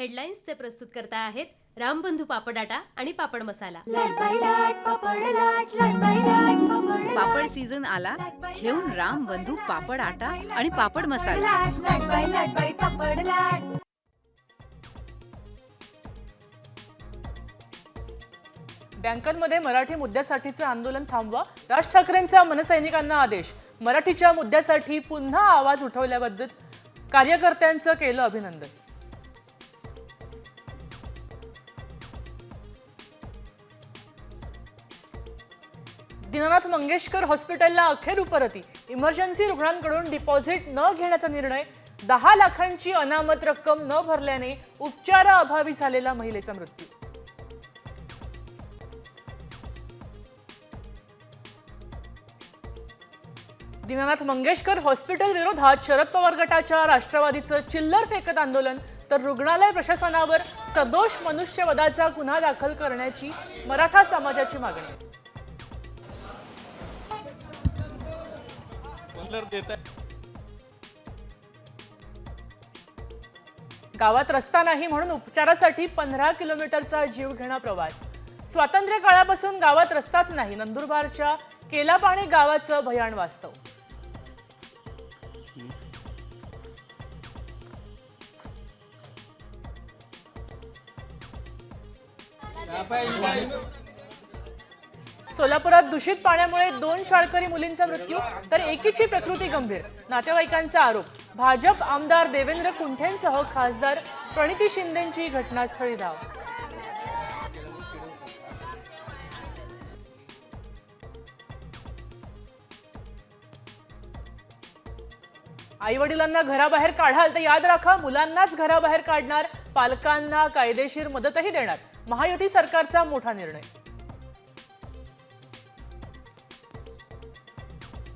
हेडलाईन्सचे प्रस्तुत करता आहेत रामबंधू पापड आटा आणि पापड मसाला। पापड सीझन आला, घेऊन रामबंधू पापड आटा आणि पापड मसाला। बँकांमध्ये मराठी मुद्द्यासाठीचं आंदोलन थांबवा, राज ठाकरेंचा मनसैनिकांना आदेश। मराठीच्या मुद्द्यासाठी पुन्हा आवाज उठवल्याबद्दल कार्यकर्त्यांचं केलं अभिनंदन। दीनानाथ मंगेशकर हॉस्पिटलला अखेर उपरती, इमर्जन्सी रुग्णांकडून डिपॉझिट न घेण्याचा निर्णय। 10 लाखांची अनामत रक्कम न भरल्याने उपचाराअभावी झालेला महिलेचा मृत्यू। दीनानाथ मंगेशकर हॉस्पिटल विरोधात शरद पवार गटाच्या राष्ट्रवादीचं चिल्लर फेकत आंदोलन, तर रुग्णालय प्रशासनावर सदोष मनुष्यवधाचा गुन्हा दाखल करण्याची मराठा समाजाची मागणी। गावात रस्ता नाही म्हणून उपचारासाठी 15 किलोमीटरचा जीवघेणा प्रवास। स्वातंत्र्य काळापासून गावात रस्ताच नाही, नंदुरबारच्या केलापाणी गावाचं भयान वास्तव। सोलापुरात दूषित पाण्यामुळे 2 शाळकरी मुलींचा मृत्यू, तर एकीची प्रकृती गंभीर, नातेवाईकांचा आरोप। भाजप आमदार देवेंद्र कुंठेंसह खासदार प्रणिती शिंदेंची घटनास्थळी धाव। आई वडिलांना घराबाहेर काढाल तर याद राखा, मुलांनाच घराबाहेर काढणार, पालकांना कायदेशीर मदतही देणार। महायुती सरकारचा मोठा निर्णय।